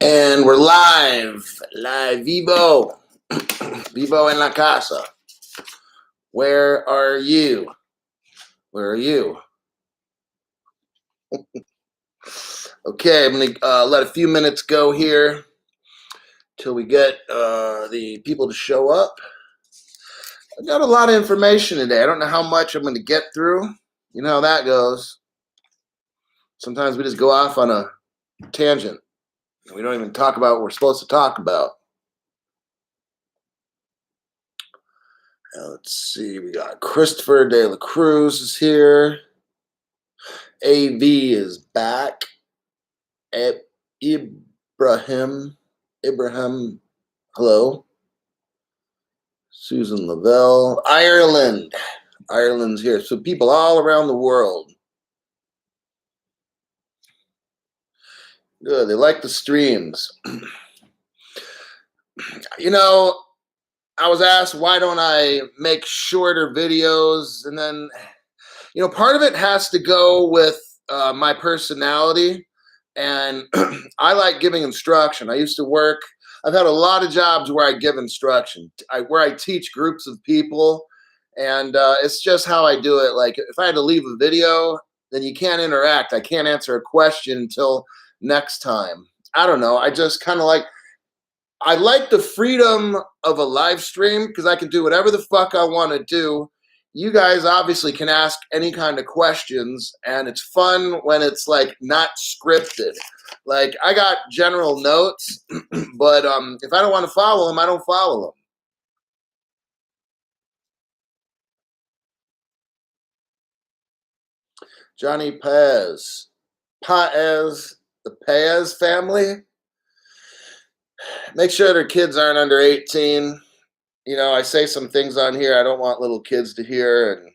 And we're live vivo, vivo en la casa. Where are you? Where are you? Okay, I'm gonna let a few minutes go here till we get the people to show up. I got a lot of information today. I don't know how much I'm gonna get through. You know how that goes. Sometimes we just go off on a tangent. We don't even talk about what we're supposed to talk about. Let's see, we got Christopher De La Cruz is here. AV is back. Ibrahim, hello. Susan Lavelle, Ireland's here. So people all around the world. Good, they like the streams. You know, I was asked, why don't I make shorter videos? And then, you know, part of it has to go with my personality. And I like giving instruction. I used to work, I've had a lot of jobs where I give instruction, where I teach groups of people. And it's just how I do it. Like if I had to leave a video, then you can't interact. I can't answer a question until next time. I don't know. I just kind of I like the freedom of a live stream because I can do whatever the fuck I want to do. You guys obviously can ask any kind of questions, and it's fun when it's like not scripted. Like I got general notes, but if I don't want to follow them, I don't follow them. Johnny Paez, the Paez family. Make sure their kids aren't under 18. You know, I say some things on here I don't want little kids to hear, and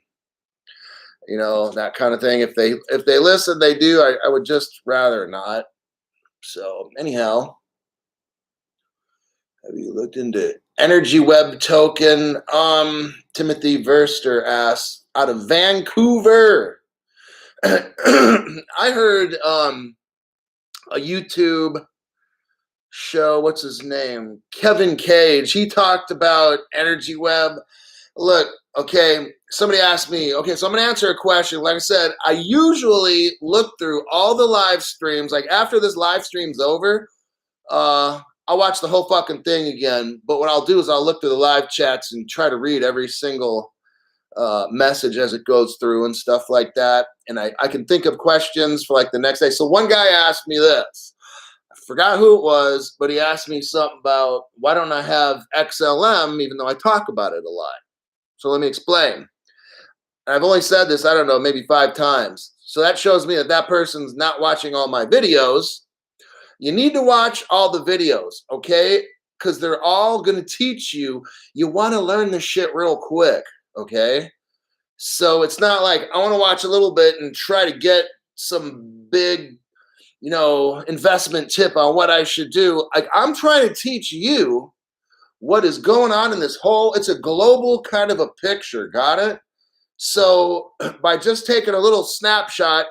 you know, that kind of thing. If they listen, they do. I would just rather not. So anyhow, have you looked into Energy Web Token? Timothy Verster asks, out of Vancouver. I heard a YouTube show, what's his name? Kevin Cage. He talked about Energy Web. Look, okay, somebody asked me, okay, so I'm going to answer a question. Like I said, I usually look through all the live streams. Like after this live stream's over, I'll watch the whole fucking thing again. But what I'll do is I'll look through the live chats and try to read every single message as it goes through and stuff like that. And I can think of questions for like the next day. So one guy asked me this. I forgot who it was, but he asked me something about why don't I have XLM even though I talk about it a lot. So let me explain. I've only said this, I don't know, maybe 5 times. So that shows me that that person's not watching all my videos. You need to watch all the videos, okay? Because they're all going to teach you. You want to learn this shit real quick, okay? So it's not like I want to watch a little bit and try to get some big, you know, investment tip on what I should do. Like I'm trying to teach you what is going on in this whole, it's a global kind of a picture, got it? So by just taking a little snapshot,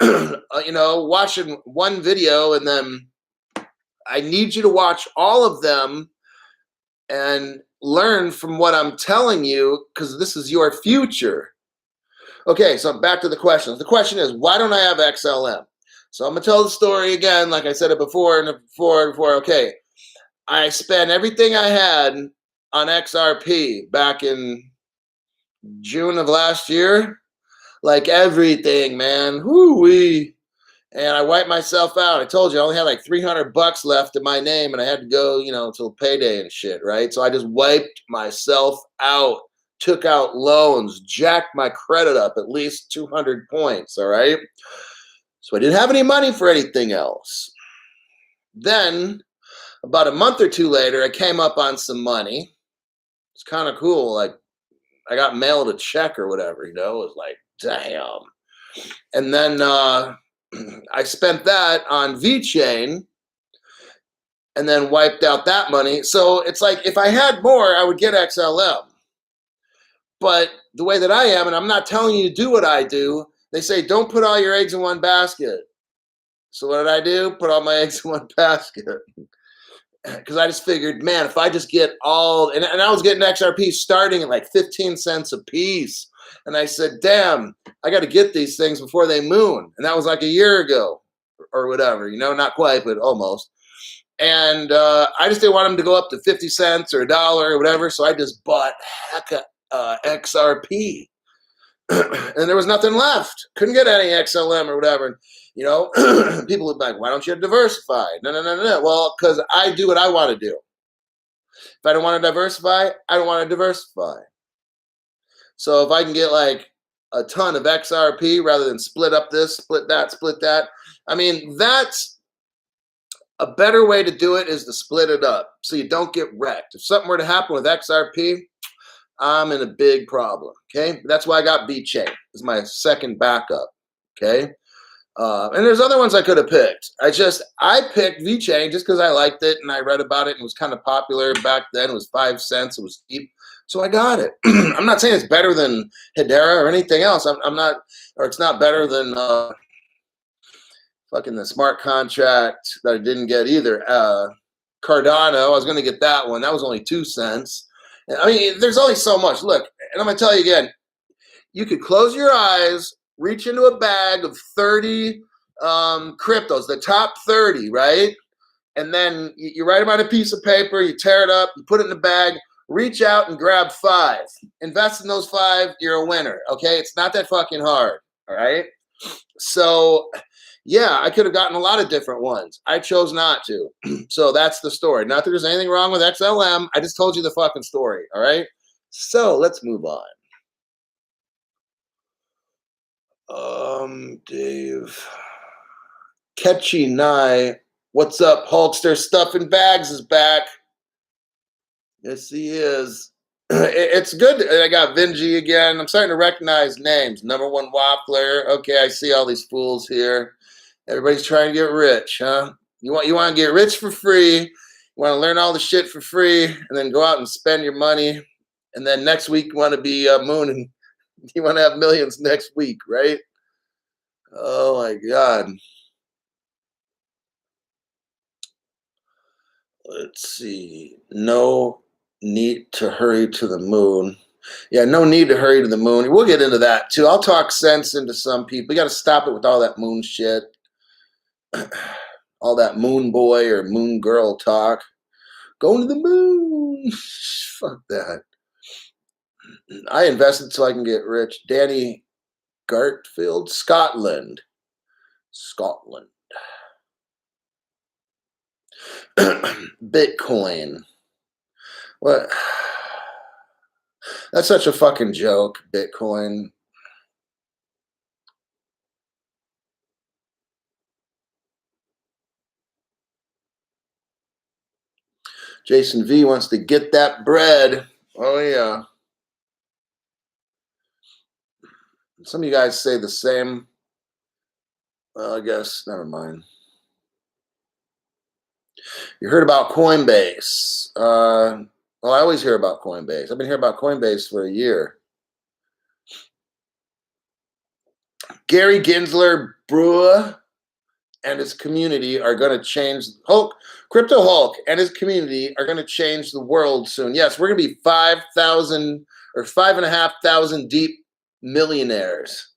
you know, watching one video, and then I need you to watch all of them and learn from what I'm telling you, because this is your future. Okay, so back to the questions. The question is, why don't I have XLM? So I'm going to tell the story again, like I said it before. Okay, I spent everything I had on XRP back in June of last year. Like everything, man. Whoo-wee. And I wiped myself out. I told you I only had like $300 left in my name, and I had to go, you know, until payday and shit, right? So I just wiped myself out, took out loans, jacked my credit up at least 200 points, all right? So I didn't have any money for anything else. Then about a month or two later, I came up on some money. It's kind of cool. Like I got mailed a check or whatever, you know, it was like, damn. And then I spent that on VeChain and then wiped out that money. So it's like if I had more, I would get XLM. But the way that I am, and I'm not telling you to do what I do, they say don't put all your eggs in one basket. So what did I do? Put all my eggs in one basket. Because I just figured, man, if I just get all, and I was getting XRP starting at like 15 cents a piece. And I said, damn, I got to get these things before they moon. And that was like a year ago or whatever, you know, not quite, but almost. And I just didn't want them to go up to 50 cents or $1 or whatever. So I just bought heck of XRP. And there was nothing left. Couldn't get any XLM or whatever. You know, people would be like, why don't you diversify? No. Well, because I do what I want to do. If I don't want to diversify, I don't want to diversify. So if I can get like a ton of XRP rather than split up this, split that, I mean, that's a better way to do it, is to split it up so you don't get wrecked. If something were to happen with XRP, I'm in a big problem, okay? That's why I got VeChain as my second backup, okay? And there's other ones I could have picked. I picked VeChain just because I liked it and I read about it and it was kind of popular back then. It was 5 cents. It was cheap. So I got it. I'm not saying it's better than Hedera or anything else. I'm not, or it's not better than fucking the smart contract that I didn't get either. Cardano, I was going to get that one. That was only 2 cents. I mean, there's only so much. Look, and I'm going to tell you again, you could close your eyes, reach into a bag of 30 cryptos, the top 30, right? And then you write them on a piece of paper, you tear it up, you put it in the bag, reach out and grab 5. Invest in those 5, you're a winner, okay? It's not that fucking hard, all right? So, yeah, I could have gotten a lot of different ones. I chose not to. So that's the story. Not that there's anything wrong with XLM. I just told you the fucking story, all right? So let's move on. Dave. Catchy Nye. What's up, Hulkster? Stuffing Bags is back. Yes, he is. It's good. I got Vinji again. I'm starting to recognize names. Number one Waffler. Okay, I see all these fools here. Everybody's trying to get rich, huh? You want to get rich for free. You want to learn all the shit for free, and then go out and spend your money. And then next week you want to be mooning. You want to have millions next week, right? Oh my God. Let's see. No need to hurry to the moon. Yeah, no need to hurry to the moon. We'll get into that too. I'll talk sense into some people. You got to stop it with all that moon shit. All that moon boy or moon girl talk. Going to the moon. Fuck that. I invested so I can get rich. Danny Gartfield, Scotland. Bitcoin. What? That's such a fucking joke, Bitcoin. Jason V wants to get that bread. Oh, yeah. Some of you guys say the same. Well, I guess, never mind. You heard about Coinbase. Well, I always hear about Coinbase. I've been hearing about Coinbase for a year. Gary Gensler Brewer and his community are going to change Crypto Hulk and his community are going to change the world soon. Yes, we're going to be 5,000 or 5,500 deep millionaires.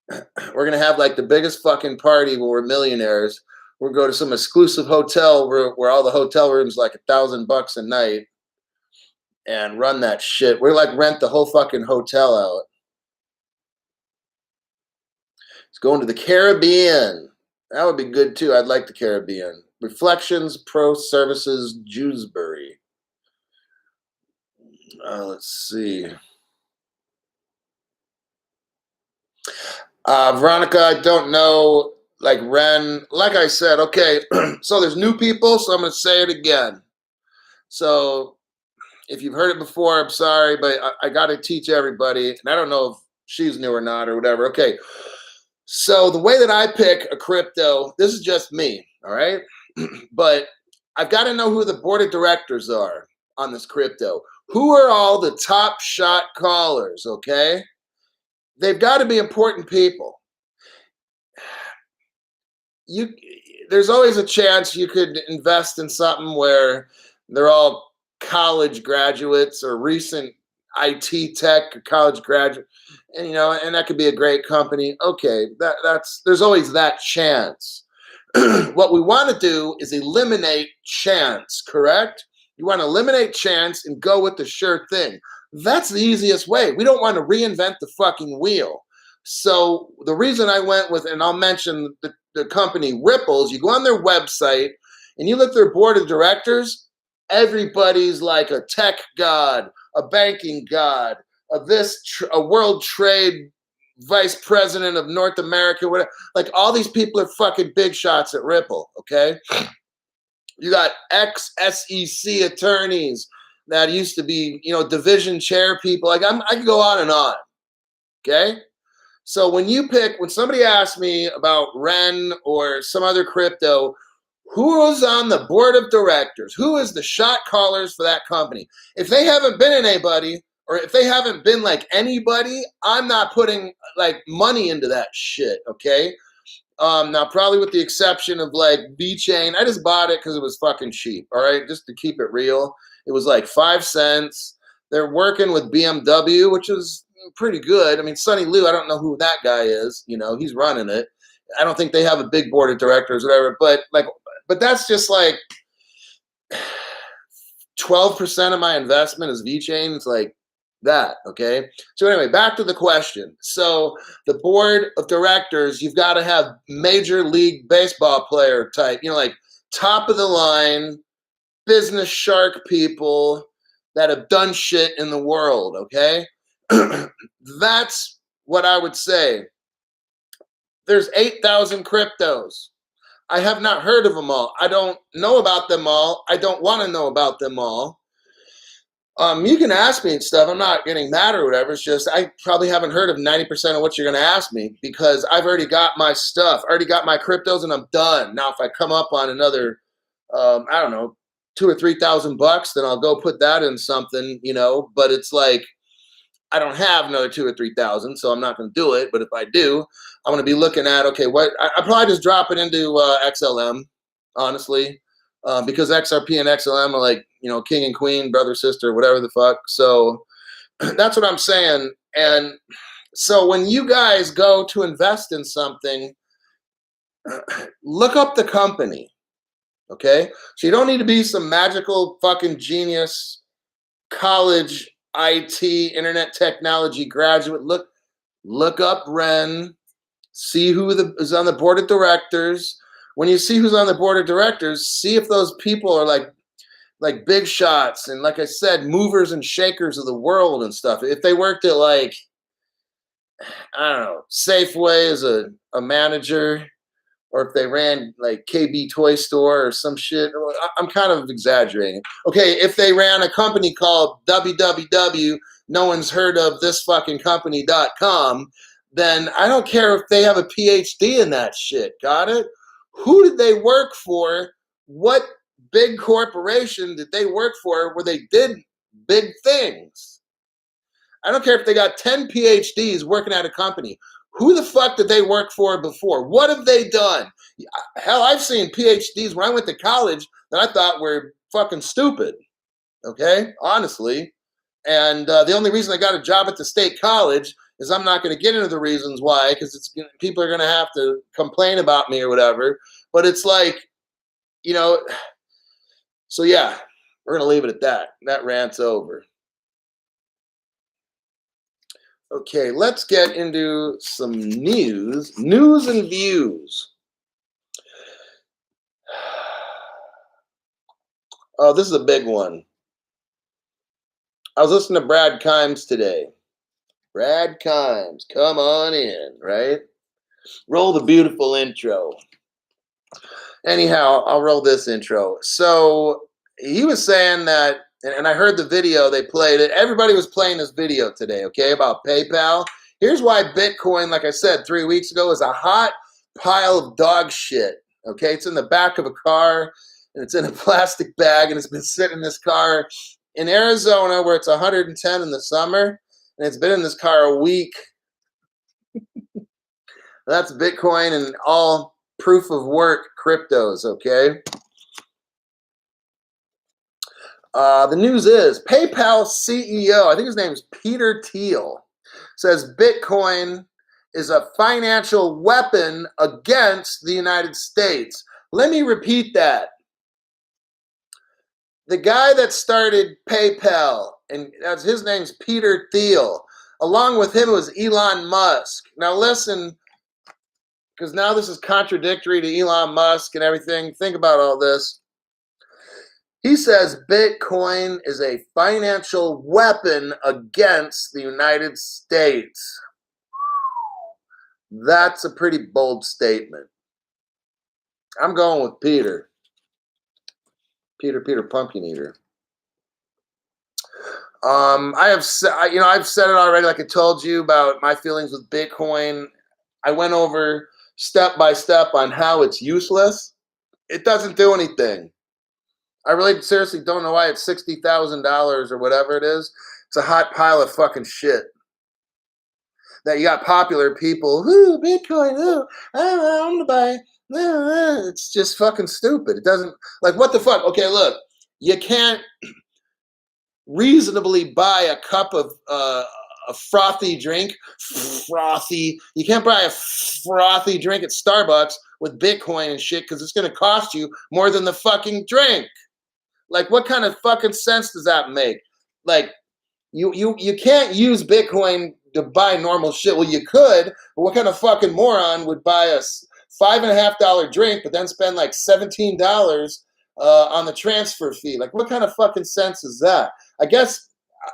We're going to have like the biggest fucking party when we're millionaires. We'll go to some exclusive hotel where all the hotel rooms like $1,000 a night and run that shit. We're like rent the whole fucking hotel out. It's going to the Caribbean. That would be good too. I'd like the Caribbean. Reflections Pro Services Dewsbury. Let's see. Veronica, I don't know. Like Ren, like I said, okay. So there's new people, so I'm going to say it again. So if you've heard it before, I'm sorry, but I got to teach everybody. And I don't know if she's new or not or whatever. Okay. So the way that I pick a crypto, this is just me, all right? But I've got to know who the board of directors are on this crypto. Who are all the top shot callers, okay? They've got to be important people. there's always a chance you could invest in something where they're all college graduates or recent IT tech or college graduate, and and that could be a great company. Okay, there's always that chance. What we want to do is eliminate chance, correct? You want to eliminate chance and go with the sure thing. That's the easiest way. We don't want to reinvent the fucking wheel. So the reason I went with, and I'll mention the company Ripples, you go on their website and you look at their board of directors, everybody's like a tech god, a banking god, a world trade vice president of North America, whatever. Like all these people are fucking big shots at Ripple, okay? You got ex-SEC attorneys that used to be, division chair people. Like I could go on and on, okay? So when somebody asks me about Ren or some other crypto, who is on the board of directors? Who is the shot callers for that company? If they haven't been anybody, or if they haven't been like anybody, I'm not putting like money into that shit, okay? Now, probably with the exception of like VeChain, I just bought it because it was fucking cheap, all right? Just to keep it real. It was like 5 cents. They're working with BMW, which is pretty good. I mean, Sonny Liu, I don't know who that guy is. He's running it. I don't think they have a big board of directors or whatever, but that's just like 12% of my investment is VeChain. It's like that, okay? So anyway, back to the question. So the board of directors, you've got to have Major League Baseball player type, like top of the line, business shark people that have done shit in the world, okay? That's what I would say. There's 8,000 cryptos. I have not heard of them all. I don't know about them all. I don't want to know about them all. You can ask me and stuff. I'm not getting mad or whatever. It's just I probably haven't heard of 90% of what you're going to ask me because I've already got my stuff. I already got my cryptos and I'm done. Now, if I come up on another, I don't know, $2,000 or $3,000, then I'll go put that in something, But it's like I don't have another 2,000 or 3,000, so I'm not going to do it. But if I do, I'm going to be looking at I probably just drop it into XLM, honestly. Because XRP and XLM are like, king and queen, brother, sister, whatever the fuck. So that's what I'm saying. And so when you guys go to invest in something, look up the company, okay? So you don't need to be some magical fucking genius, college, IT, internet technology graduate. Look up Ren, see who is on the board of directors. When you see who's on the board of directors, see if those people are like big shots and, like I said, movers and shakers of the world and stuff. If they worked at like, I don't know, Safeway as a manager, or if they ran like KB Toy Store or some shit. I'm kind of exaggerating. Okay, if they ran a company called www, no one's heard of this fucking company.com, then I don't care if they have a PhD in that shit. Got it? Who did they work for? What big corporation did they work for where they did big things? I don't care if they got 10 PhDs working at a company. Who the fuck did they work for before? What have they done? Hell, I've seen PhDs when I went to college that I thought were fucking stupid, okay? Honestly. And the only reason I got a job at the state college is I'm not going to get into the reasons why, because people are going to have to complain about me or whatever. But it's like, so yeah, we're going to leave it at that. That rant's over. Okay, let's get into some news and views. Oh, this is a big one. I was listening to Brad Kimes today. Brad Kimes, come on in, right? Roll the beautiful intro. Anyhow, I'll roll this intro. So he was saying that, and I heard the video, they played it. Everybody was playing this video today, okay, about PayPal. Here's why Bitcoin, like I said 3 weeks ago, is a hot pile of dog shit, okay? It's in the back of a car, and it's in a plastic bag, and it's been sitting in this car in Arizona where it's 110 in the summer, and it's been in this car a week. That's Bitcoin and all proof of work cryptos, okay? The news is PayPal CEO, I think his name is Peter Thiel, says Bitcoin is a financial weapon against the United States. Let me repeat that. The guy that started PayPal, and his name's Peter Thiel. Along with him was Elon Musk. Now listen, because now this is contradictory to Elon Musk and everything. Think about all this. He says Bitcoin is a financial weapon against the United States. That's a pretty bold statement. I'm going with Peter. Peter Pumpkin Eater. I've said it already, like I told you about my feelings with Bitcoin. I went over step by step on how it's useless. It doesn't do anything. I really seriously don't know why it's $60,000 or whatever it is. It's a hot pile of fucking shit. That you got popular people, ooh, Bitcoin, ooh, I'm gonna buy. It's just fucking stupid. It doesn't, like, what the fuck? Okay, look, you can't reasonably buy a cup of a frothy drink. Frothy. You can't buy a frothy drink at Starbucks with Bitcoin and shit because it's going to cost you more than the fucking drink. Like, what kind of fucking sense does that make? Like, you can't use Bitcoin to buy normal shit. Well, you could, but what kind of fucking moron would buy a $5.50 drink but then spend like $17 on the transfer fee? Like, what kind of fucking sense is that? I guess,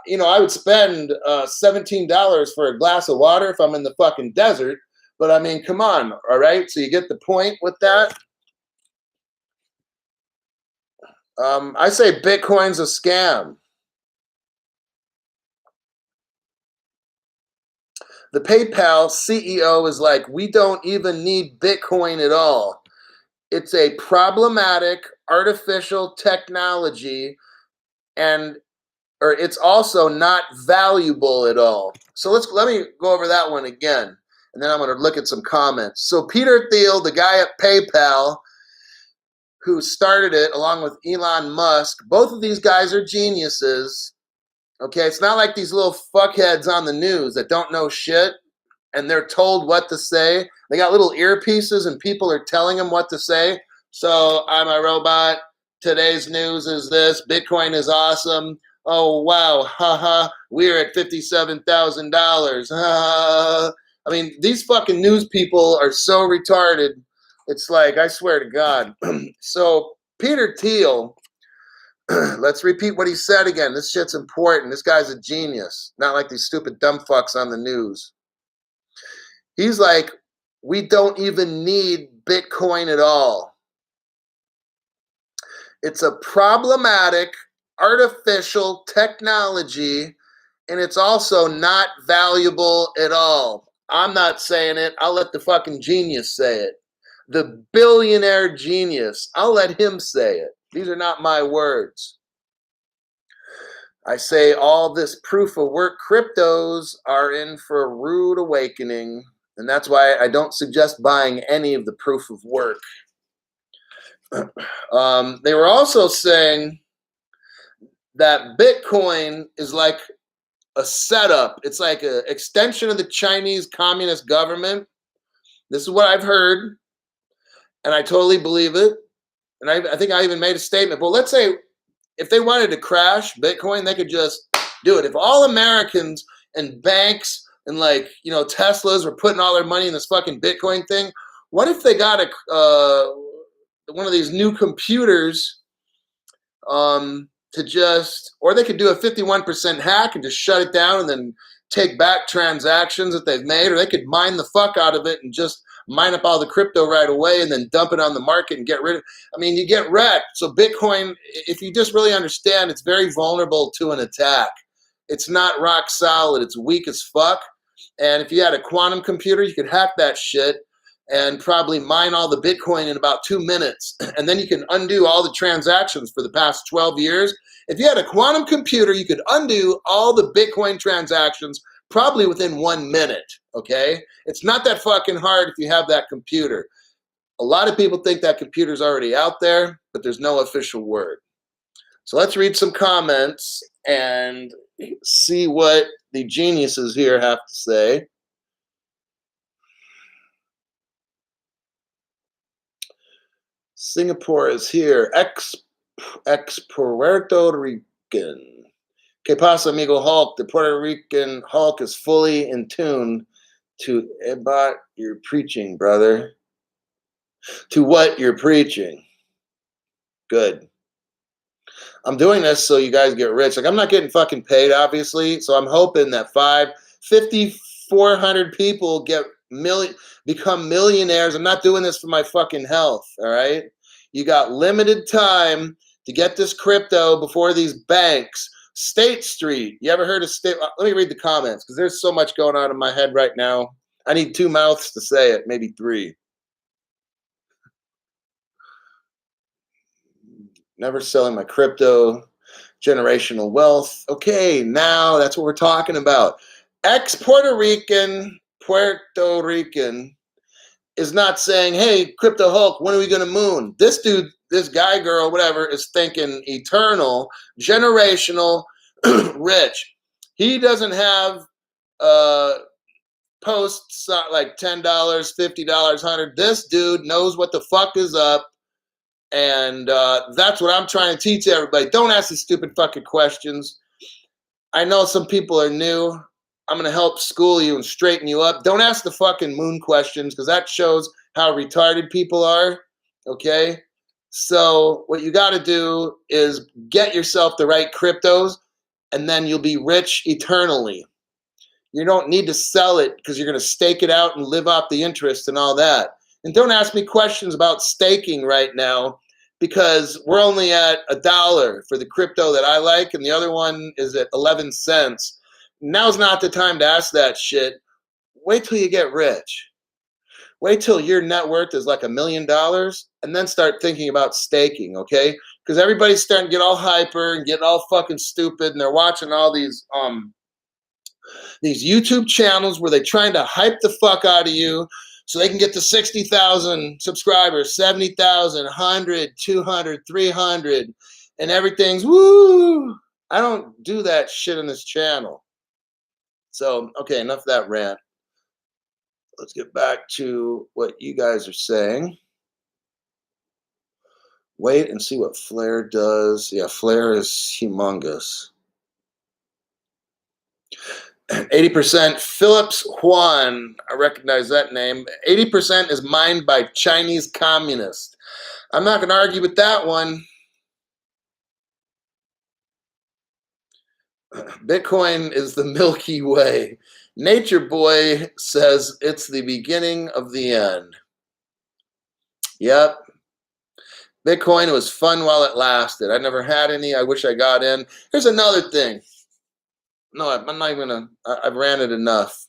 I would spend $17 for a glass of water if I'm in the fucking desert. But I mean, come on, all right? So you get the point with that? I say Bitcoin's a scam. The PayPal CEO is like, we don't even need Bitcoin at all. It's a problematic artificial technology, or it's also not valuable at all. So let me go over that one again, and then I'm going to look at some comments. So Peter Thiel, the guy at PayPal, who started it along with Elon Musk, both of these guys are geniuses. Okay, it's not like these little fuckheads on the news that don't know shit and they're told what to say. They got little earpieces and people are telling them what to say. So, I'm a robot. Today's news is this. Bitcoin is awesome. Oh, wow. Haha. We're at $57,000. I mean, these fucking news people are so retarded. It's like, I swear to God. So, Peter Thiel, let's repeat what he said again. This shit's important. This guy's a genius. Not like these stupid dumb fucks on the news. He's like, we don't even need Bitcoin at all. It's a problematic artificial technology, and it's also not valuable at all. I'm not saying it. I'll let the fucking genius say it. The billionaire genius. I'll let him say it. These are not my words. I say all this proof of work cryptos are in for a rude awakening, and that's why I don't suggest buying any of the proof of work. They were also saying that Bitcoin is like a setup. It's like an extension of the Chinese Communist government. This is what I've heard, and I totally believe it. And I think I even made a statement. But let's say if they wanted to crash Bitcoin, they could just do it. If all Americans and banks and Teslas were putting all their money in this fucking Bitcoin thing, what if they got one of these new computers or they could do a 51% hack and just shut it down and then take back transactions that they've made, or they could mine the fuck out of it and just mine up all the crypto right away and then dump it on the market and get rid of it. I mean, you get wrecked. So Bitcoin, if you just really understand, it's very vulnerable to an attack. It's not rock solid. It's weak as fuck. And if you had a quantum computer, you could hack that shit and probably mine all the Bitcoin in about 2 minutes. And then you can undo all the transactions for the past 12 years. If you had a quantum computer, you could undo all the Bitcoin transactions probably within 1 minute, okay? It's not that fucking hard if you have that computer. a lot of people think that computer's already out there, but there's no official word. So let's read some comments and see what the geniuses here have to say. Singapore is here. Ex Puerto Rican. Que pasa, amigo Hulk? The Puerto Rican Hulk is fully in tune to what you're preaching, brother. To what you're preaching. Good. I'm doing this so you guys get rich. Like, I'm not getting fucking paid, obviously. So I'm hoping that 5,400 people become millionaires. I'm not doing this for my fucking health, all right? You got limited time to get this crypto before these banks. State Street. You ever heard of State? Let me read the comments because there's so much going on in my head right now. I need 2 mouths to say it, maybe 3. Never selling my crypto. Generational wealth. Okay, now that's what we're talking about. Puerto Rican is not saying, hey, Crypto Hulk, when are we going to moon? This dude, this guy, girl, whatever, is thinking eternal, generational, rich. He doesn't have posts like $10, $50, $100. This dude knows what the fuck is up. And that's what I'm trying to teach everybody. Don't ask these stupid fucking questions. I know some people are new. I'm going to help school you and straighten you up. Don't ask the fucking moon questions because that shows how retarded people are, okay? So what you got to do is get yourself the right cryptos, and then you'll be rich eternally. You don't need to sell it because you're going to stake it out and live off the interest and all that. And don't ask me questions about staking right now because we're only at $1 for the crypto that I like, and the other one is at 11 cents. Now's not the time to ask that shit. Wait till you get rich. Wait till your net worth is like $1 million, and then start thinking about staking, okay? Because everybody's starting to get all hyper and get all fucking stupid, and they're watching all these YouTube channels where they're trying to hype the fuck out of you so they can get to 60,000 subscribers, 70,000, 100, 200, 300, and everything's woo. I don't do that shit on this channel. So, okay, enough of that rant. Let's get back to what you guys are saying. Wait and see what Flare does. Yeah, Flare is humongous. 80% Phillips Juan, I recognize that name. 80% is mined by Chinese communists. I'm not going to argue with that one. Bitcoin is the Milky Way. Nature Boy says it's the beginning of the end. Yep. Bitcoin was fun while it lasted. I never had any. I wish I got in. Here's another thing. No, I'm not even gonna. I've ran it enough.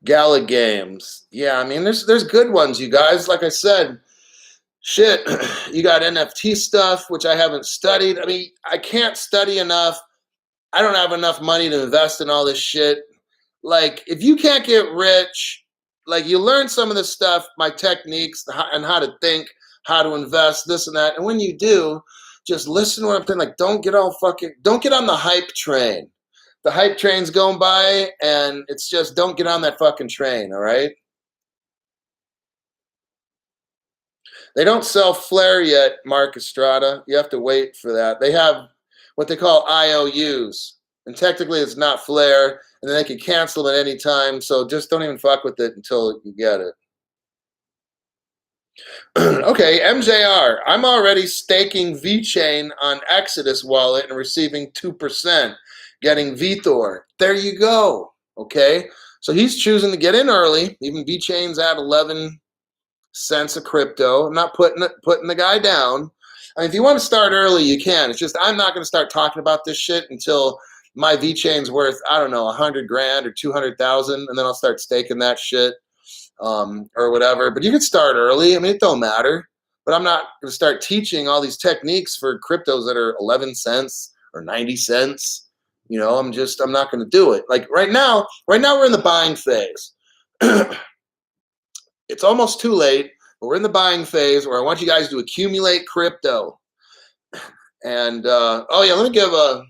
Gala games. Yeah, I mean, there's good ones, you guys. Like I said, shit. You got NFT stuff, which I haven't studied. I mean, I can't study enough. I don't have enough money to invest in all this shit. Like, if you can't get rich, like, you learn some of the stuff, my techniques, and how to think, how to invest, this and that. And when you do, just listen to what I'm saying. Like, don't get on the hype train. The hype train's going by, and it's just, don't get on that fucking train, all right? They don't sell Flare yet, Mark Estrada. You have to wait for that. They have what they call IOUs. And technically, it's not Flare, and then they can cancel it at any time. So just don't even fuck with it until you get it. Okay, MJR. I'm already staking VeChain on Exodus wallet and receiving 2%, getting VeThor. There you go. Okay, so he's choosing to get in early. Even VeChain's at 11 cents a crypto. I'm not putting the guy down. I mean, if you want to start early, you can. It's just I'm not going to start talking about this shit until my VeChain's worth, I don't know, 100 grand or 200,000, and then I'll start staking that shit. Or whatever, but you can start early. I mean, it don't matter, but I'm not going to start teaching all these techniques for cryptos that are 11 cents or 90 cents. You know, I'm not going to do it. Like right now we're in the buying phase. It's almost too late, but we're in the buying phase where I want you guys to accumulate crypto. And oh yeah, let me give a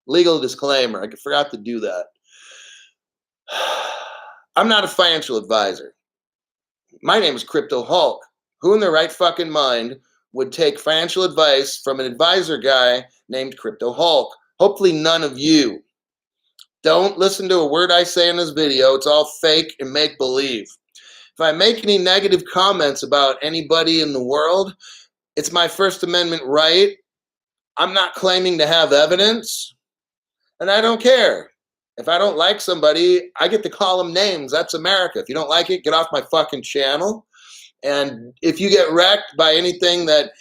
legal disclaimer. I forgot to do that. I'm not a financial advisor. My name is Crypto Hulk. Who in their right fucking mind would take financial advice from an advisor guy named Crypto Hulk? Hopefully none of you. Don't listen to a word I say in this video. It's all fake and make believe. If I make any negative comments about anybody in the world, it's my First Amendment right. I'm not claiming to have evidence, and I don't care. If I don't like somebody, I get to call them names. That's America. If you don't like it, get off my fucking channel. And if you get wrecked by anything that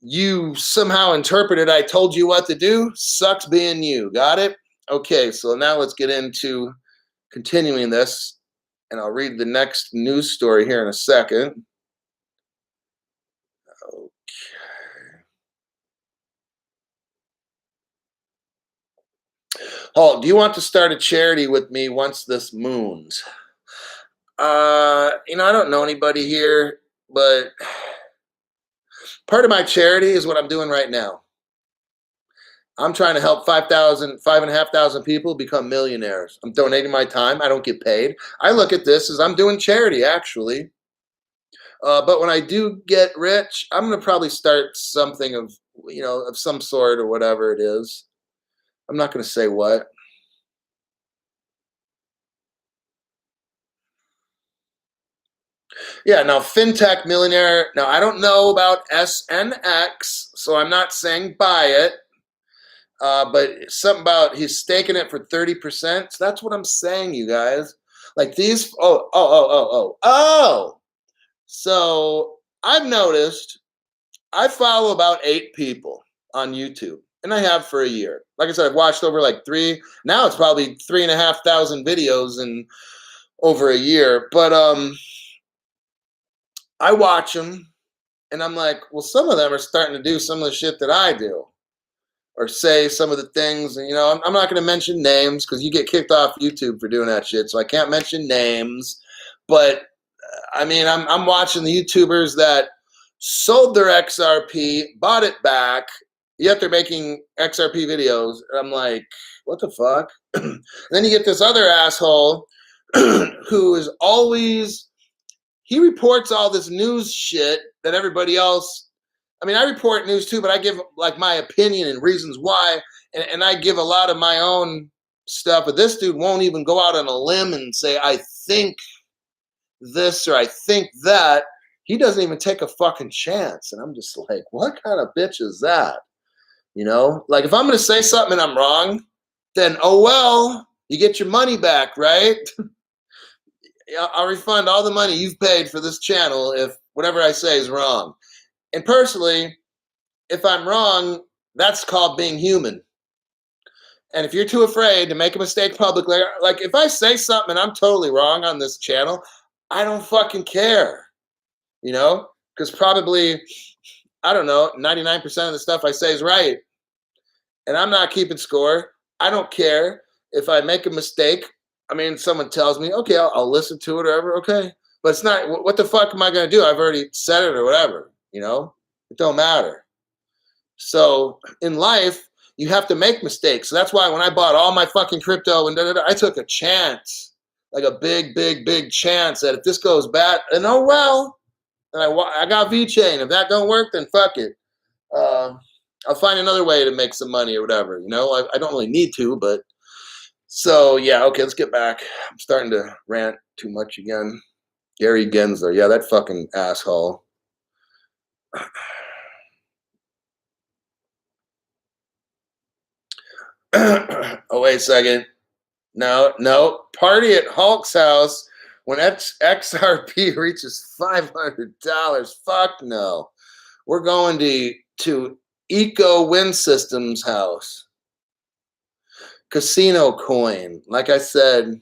you somehow interpreted I told you what to do, sucks being you. Got it? Okay, so now let's get into continuing this, and I'll read the next news story here in a second. Okay. Hulk, do you want to start a charity with me once this moons? You know, I don't know anybody here, but part of my charity is what I'm doing right now. I'm trying to help 5,500 people become millionaires. I'm donating my time. I don't get paid. I look at this as I'm doing charity, actually. But when I do get rich, I'm going to probably start something of, you know, of some sort or whatever it is. I'm not going to say what. Yeah, now fintech millionaire. Now I don't know about SNX, so I'm not saying buy it. But something about he's staking it for 30%. So that's what I'm saying, you guys. Like these. Oh. So I've noticed I follow about 8 people on YouTube, and I have for a year. Like I said, I've watched over like 3. Now it's probably 3,500 videos in over a year. But I watch them, and I'm like, well, some of them are starting to do some of the shit that I do, or say some of the things. And you know, I'm not going to mention names because you get kicked off YouTube for doing that shit. So I can't mention names. But I mean, I'm watching the YouTubers that sold their XRP, bought it back, yet they're making XRP videos. And I'm like, what the fuck? And then you get this other asshole who is always, he reports all this news shit that everybody else, I mean, I report news too, but I give like my opinion and reasons why, and I give a lot of my own stuff. But this dude won't even go out on a limb and say, I think this or I think that. He doesn't even take a fucking chance. And I'm just like, what kind of bitch is that? You know, like if I'm going to say something and I'm wrong, then oh well, you get your money back, right? I'll refund all the money you've paid for this channel if whatever I say is wrong. And personally, if I'm wrong, that's called being human. And if you're too afraid to make a mistake publicly, like if I say something and I'm totally wrong on this channel, I don't fucking care, you know, because probably, I don't know, 99% of the stuff I say is right. And I'm not keeping score. I don't care if I make a mistake. I mean, someone tells me, okay, I'll listen to it or whatever. Okay. But it's not, what the fuck am I going to do? I've already said it or whatever, you know, it don't matter. So in life, you have to make mistakes. So that's why when I bought all my fucking crypto and I took a chance, like a big chance that if this goes bad, and oh well, and I got VeChain. If that don't work, then fuck it. I'll find another way to make some money or whatever. You know, I don't really need to, but so yeah. Okay, let's get back. I'm starting to rant too much again. Gary Gensler, yeah, that fucking asshole. Oh, wait a second. No. Party at Hulk's house when XRP reaches $500. Fuck no. We're going to Eco Wind Systems house. Casino coin. Like I said,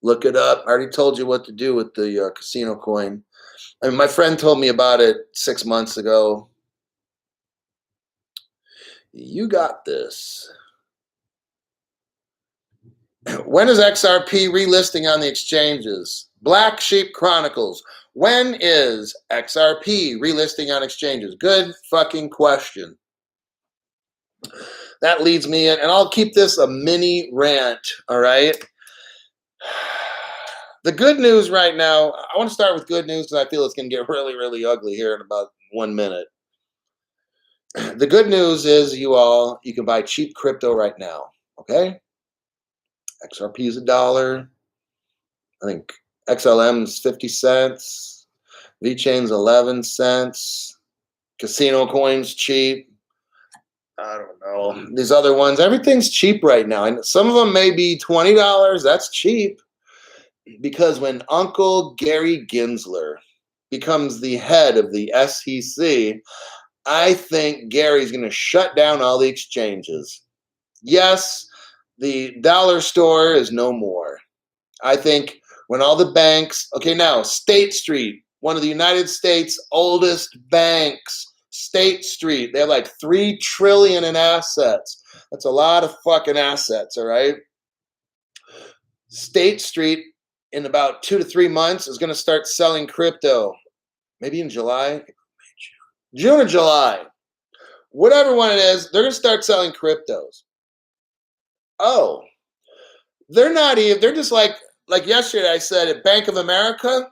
look it up. I already told you what to do with the casino coin. I mean, my friend told me about it 6 months ago. You got this. When is XRP relisting on the exchanges? Black Sheep Chronicles. When is XRP relisting on exchanges? Good fucking question. That leads me in, and I'll keep this a mini rant, all right? The good news right now, I want to start with good news because I feel it's going to get really, really ugly here in about 1 minute. The good news is, you can buy cheap crypto right now, okay? XRP is $1. I think XLM is 50 cents. VeChain's 11 cents. Casino coins cheap. I don't know. These other ones, everything's cheap right now. And some of them may be $20. That's cheap. Because when Uncle Gary Gensler becomes the head of the SEC, I think Gary's going to shut down all the exchanges. Yes, the dollar store is no more. I think when all the banks, okay, now State Street, one of the United States' oldest banks, State Street, they have like $3 trillion in assets. That's a lot of fucking assets, all right? State Street, in about 2 to 3 months, is going to start selling crypto. Maybe in July, June or July. Whatever one it is, they're going to start selling cryptos. Oh, they're not even, they're just like yesterday I said at Bank of America,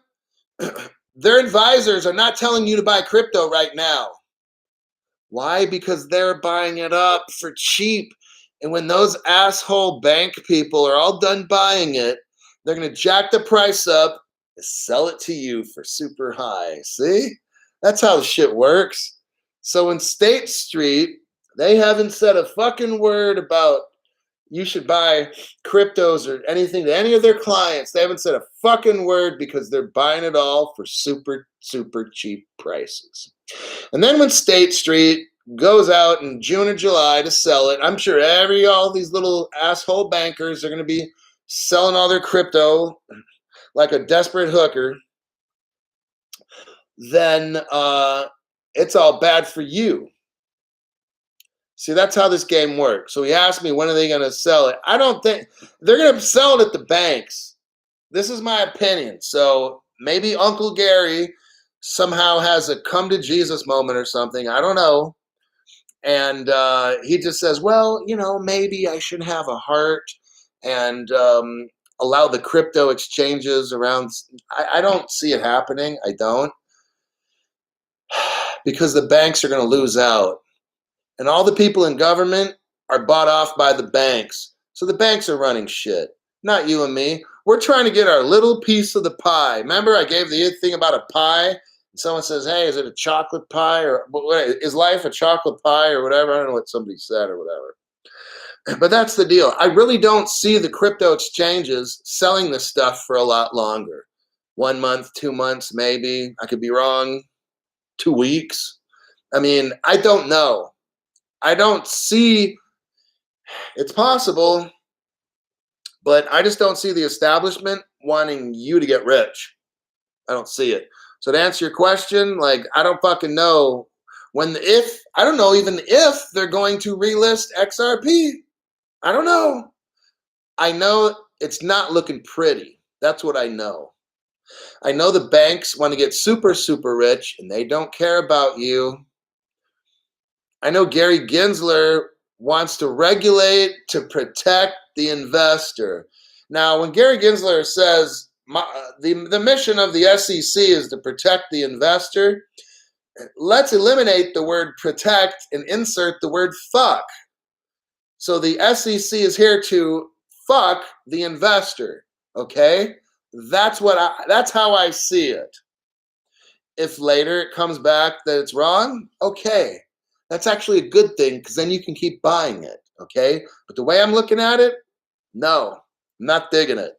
their advisors are not telling you to buy crypto right now. Why? Because they're buying it up for cheap. And when those asshole bank people are all done buying it, they're going to jack the price up and sell it to you for super high. See? That's how the shit works. So in State Street, they haven't said a fucking word about you should buy cryptos or anything to any of their clients. They haven't said a fucking word because they're buying it all for super, super cheap prices. And then when State Street goes out in June or July to sell it, I'm sure all these little asshole bankers are going to be selling all their crypto like a desperate hooker. Then it's all bad for you. See, that's how this game works. So he asked me, when are they going to sell it? I don't think they're going to sell it at the banks. This is my opinion. So maybe Uncle Gary somehow has a come to Jesus moment or something. I don't know. And he just says, well, maybe I should have a heart and allow the crypto exchanges around. I don't see it happening. I don't. Because the banks are going to lose out. And all the people in government are bought off by the banks. So the banks are running shit, not you and me. We're trying to get our little piece of the pie. Remember, I gave the thing about a pie? And someone says, hey, is it a chocolate pie? Or is life a chocolate pie or whatever? I don't know what somebody said or whatever. But that's the deal. I really don't see the crypto exchanges selling this stuff for a lot longer. 1 month, 2 months, maybe. I could be wrong. 2 weeks. I mean, I don't know. I don't see, it's possible, but I just don't see the establishment wanting you to get rich. I don't see it. So to answer your question, I don't fucking know I don't know even if they're going to relist XRP. I don't know. I know it's not looking pretty. That's what I know. I know the banks want to get super, super rich and they don't care about you. I know Gary Gensler wants to regulate to protect the investor. Now, when Gary Gensler says the mission of the SEC is to protect the investor, let's eliminate the word protect and insert the word fuck. So the SEC is here to fuck the investor, okay? That's how I see it. If later it comes back that it's wrong, okay. That's actually a good thing because then you can keep buying it, okay? But the way I'm looking at it, no, I'm not digging it.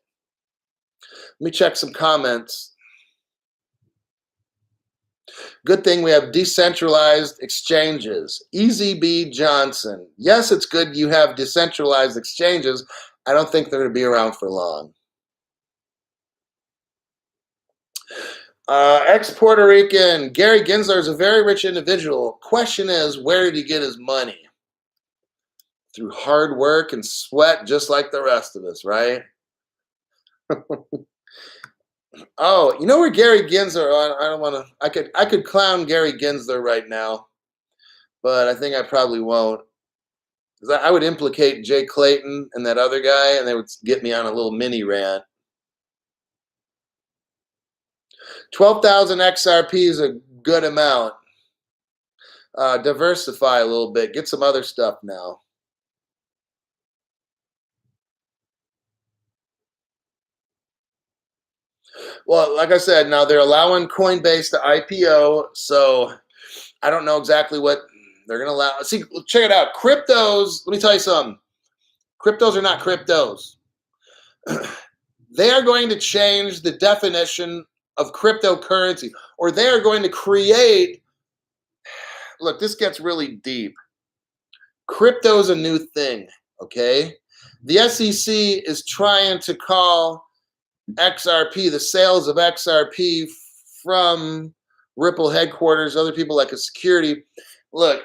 Let me check some comments. Good thing we have decentralized exchanges. Easy B. Johnson. Yes, it's good you have decentralized exchanges. I don't think they're going to be around for long. Ex-Puerto Rican, Gary Gensler is a very rich individual. Question is, where did he get his money? through hard work and sweat, just like the rest of us, right? Oh, you know where Gary Gensler? I don't want to. I could clown Gary Gensler right now, but I think I probably won't. 'Cause I would implicate Jay Clayton and that other guy, and they would get me on a little mini rant. 12,000 XRP is a good amount. Diversify a little bit. Get some other stuff now. Well, like I said, now they're allowing Coinbase to IPO, so I don't know exactly what they're going to allow. See, check it out. Cryptos, let me tell you something. Cryptos are not cryptos. They are going to change the definition of cryptocurrency, or they are going to create. Look, this gets really deep. Crypto is a new thing, okay? The SEC is trying to call XRP, the sales of XRP from Ripple headquarters, other people like a security. Look,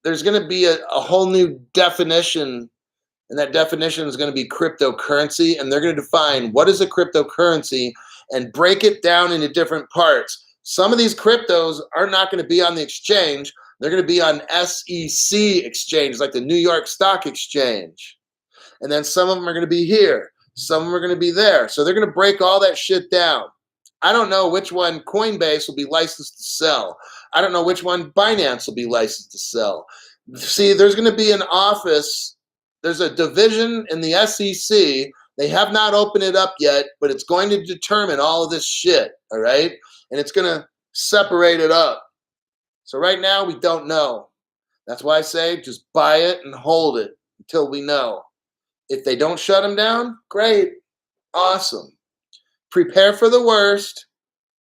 there's going to be a whole new definition, and that definition is going to be cryptocurrency, and they're going to define what is a cryptocurrency and break it down into different parts. Some of these cryptos are not going to be on the exchange. They're going to be on SEC exchanges, like the New York Stock Exchange. And then some of them are going to be here. Some of them are going to be there. So they're going to break all that shit down. I don't know which one Coinbase will be licensed to sell. I don't know which one Binance will be licensed to sell. See, there's going to be an office. There's a division in the SEC. They have not opened it up yet, but it's going to determine all of this shit, all right? And it's going to separate it up. So right now, we don't know. That's why I say just buy it and hold it until we know. If they don't shut them down, great. Awesome. Prepare for the worst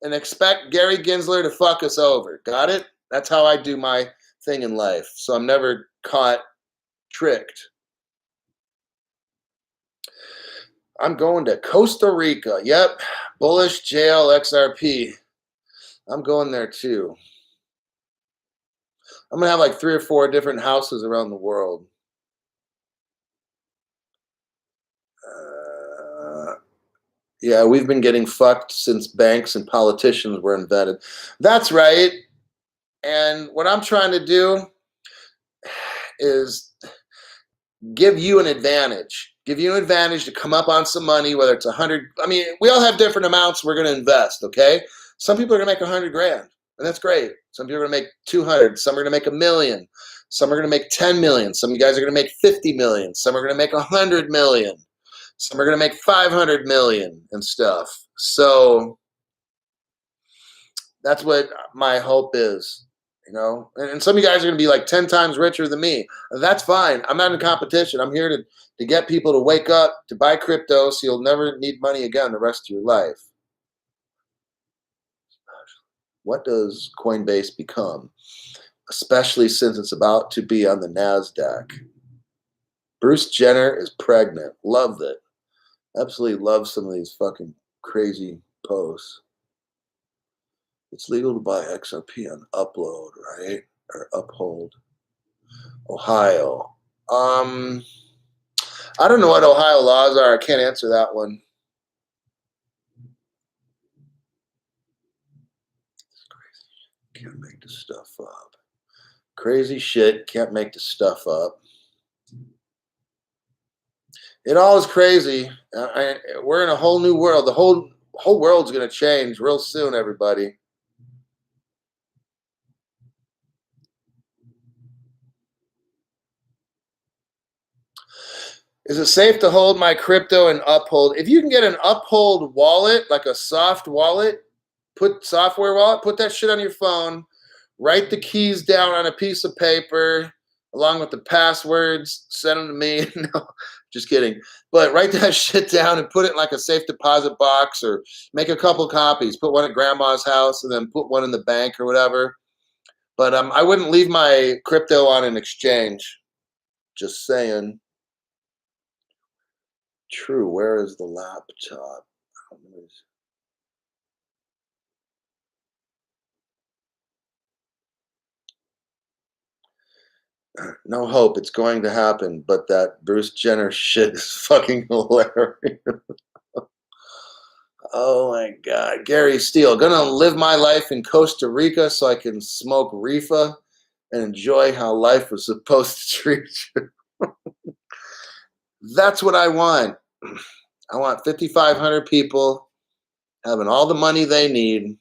and expect Gary Gensler to fuck us over. Got it? That's how I do my thing in life. So I'm never caught tricked. I'm going to Costa Rica. Yep. Bullish jail XRP. I'm going there too. I'm going to have like 3 or 4 different houses around the world. Yeah, we've been getting fucked since banks and politicians were invented. That's right. And what I'm trying to do is give you an advantage. Give you an advantage to come up on some money, whether it's 100. I mean, we all have different amounts we're going to invest, okay? Some people are going to make 100 grand, and that's great. Some people are going to make 200. Some are going to make $1 million. Some are going to make 10 million. Some of you guys are going to make 50 million. Some are going to make 100 million. Some are going to make 500 million and stuff. So that's what my hope is, you know. And some of you guys are going to be like 10 times richer than me. That's fine. I'm not in competition. I'm here to get people to wake up, to buy crypto, so you'll never need money again the rest of your life. What does Coinbase become? Especially since it's about to be on the NASDAQ. Bruce Jenner is pregnant. Loved it. Absolutely love some of these fucking crazy posts. It's legal to buy XRP on Upload, right? Or Uphold. Ohio. I don't know what Ohio laws are. I can't answer that one. It's crazy. Can't make this stuff up. Crazy shit. Can't make this stuff up. It all is crazy. We're in a whole new world. The whole world's going to change real soon, everybody. Is it safe to hold my crypto in Uphold? If you can get an Uphold wallet, like a soft wallet, software wallet, put that shit on your phone, write the keys down on a piece of paper, along with the passwords, send them to me. No, just kidding. But write that shit down and put it in like a safe deposit box, or make a couple copies. Put one at grandma's house and then put one in the bank or whatever. But I wouldn't leave my crypto on an exchange. Just saying. True. Where is the laptop? No hope it's going to happen, but that Bruce Jenner shit is fucking hilarious. Oh my God. Gary Steele, gonna live my life in Costa Rica so I can smoke reefer and enjoy how life was supposed to treat you. That's what I want. I want 5,500 people having all the money they need,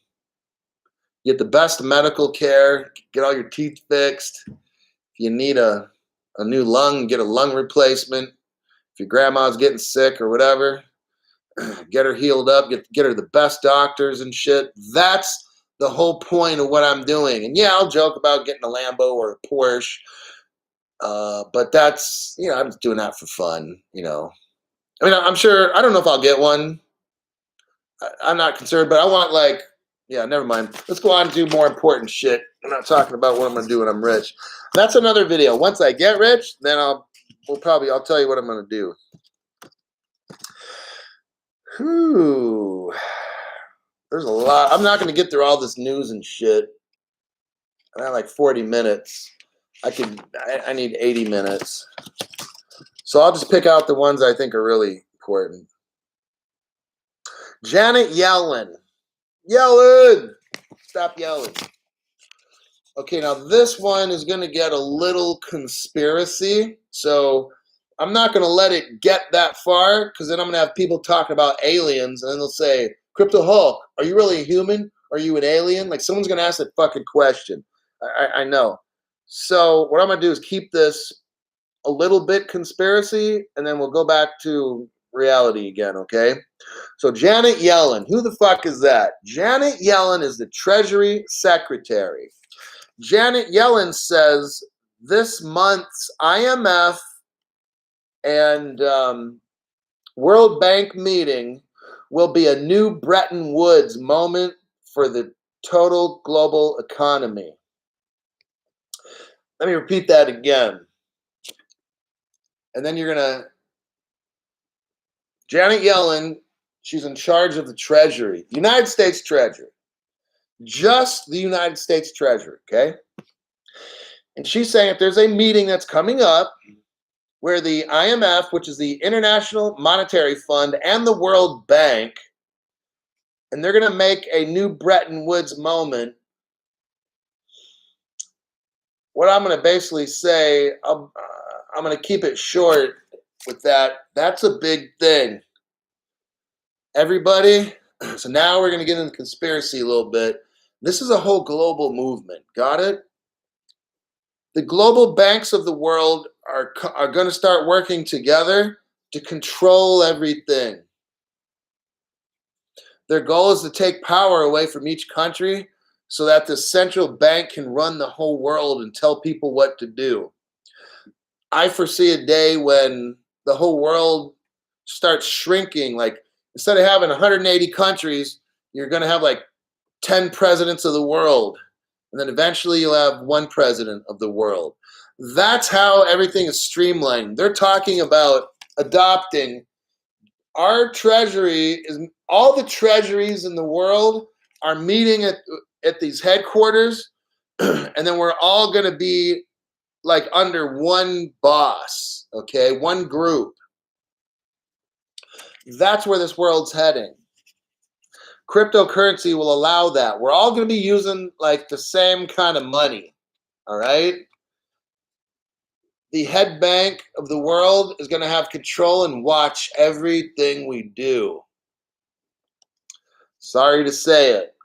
get the best medical care, get all your teeth fixed. If you need a new lung, get a lung replacement. If your grandma's getting sick or whatever, get her healed up, get her the best doctors and shit. That's the whole point of what I'm doing. And yeah, I'll joke about getting a Lambo or a Porsche, but that's, I'm just doing that for fun. I mean, I'm sure, I don't know if I'll get one. I'm not concerned, but I want never mind. Let's go on and do more important shit. I'm not talking about what I'm going to do when I'm rich. That's another video. Once I get rich, then I'll tell you what I'm going to do. Whew. There's a lot. I'm not going to get through all this news and shit. I have like 40 minutes. I need 80 minutes. So I'll just pick out the ones I think are really important. Janet Yellen. Stop yelling. Okay, now this one is going to get a little conspiracy. So I'm not going to let it get that far, because then I'm going to have people talking about aliens, and then they'll say, Crypto Hulk, are you really a human? Are you an alien? Like, someone's going to ask that fucking question. I know. So what I'm going to do is keep this a little bit conspiracy, and then we'll go back to reality again, okay? So Janet Yellen, who the fuck is that? Janet Yellen is the Treasury Secretary. Janet Yellen says this month's IMF and World Bank meeting will be a new Bretton Woods moment for the total global economy. Let me repeat that again. And then you're going to... Janet Yellen, she's in charge of the Treasury, United States Treasury. Just the United States Treasury, okay? And she's saying if there's a meeting that's coming up where the IMF, which is the International Monetary Fund, and the World Bank, and they're going to make a new Bretton Woods moment, what I'm going to basically say, I'm going to keep it short with that. That's a big thing. Everybody, so now we're going to get into conspiracy a little bit. This is a whole global movement. Got it? The global banks of the world are going to start working together to control everything. Their goal is to take power away from each country so that the central bank can run the whole world and tell people what to do. I foresee a day when the whole world starts shrinking. Like, instead of having 180 countries, you're going to have like 10 presidents of the world. And then eventually you'll have one president of the world. That's how everything is streamlined. They're talking about adopting our treasury. All the treasuries in the world are meeting at these headquarters, and then we're all going to be like under one boss, okay? One group. That's where this world's heading. Cryptocurrency will allow that. We're all going to be using like the same kind of money, all right? The head bank of the world is going to have control and watch everything we do. Sorry to say it.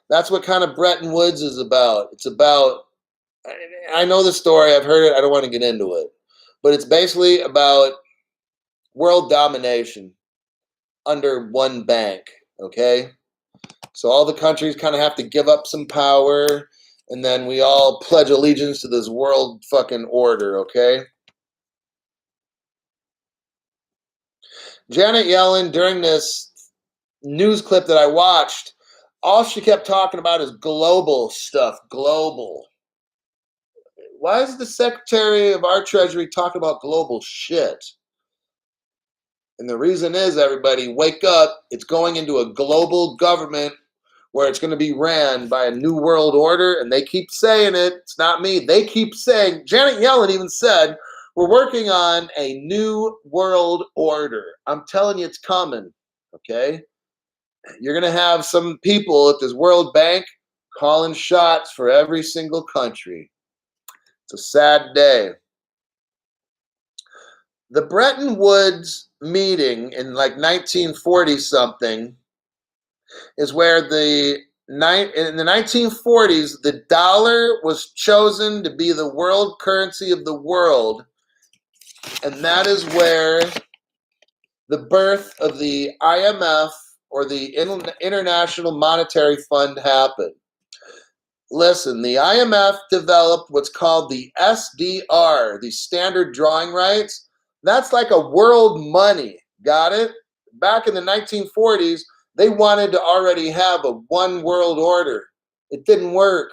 That's what kind of Bretton Woods is about. It's about, I know the story, I've heard it, I don't want to get into it. But it's basically about world domination under one bank, okay? So all the countries kind of have to give up some power, and then we all pledge allegiance to this world fucking order, okay? Janet Yellen, during this news clip that I watched, all she kept talking about is global stuff, global. Why is the Secretary of our Treasury talking about global shit? And the reason is, everybody, wake up. It's going into a global government where it's going to be ran by a new world order, and they keep saying it. It's not me. They keep saying, Janet Yellen even said, we're working on a new world order. I'm telling you, it's coming, okay? You're going to have some people at this World Bank calling shots for every single country. It's a sad day. The Bretton Woods meeting in like 1940 something is where in the 1940s, the dollar was chosen to be the world currency of the world. And that is where the birth of the IMF, or the International Monetary Fund, happened. Listen, the IMF developed what's called the SDR, the standard drawing rights. That's like a world money. Got it? Back in the 1940s, they wanted to already have a one world order. It didn't work.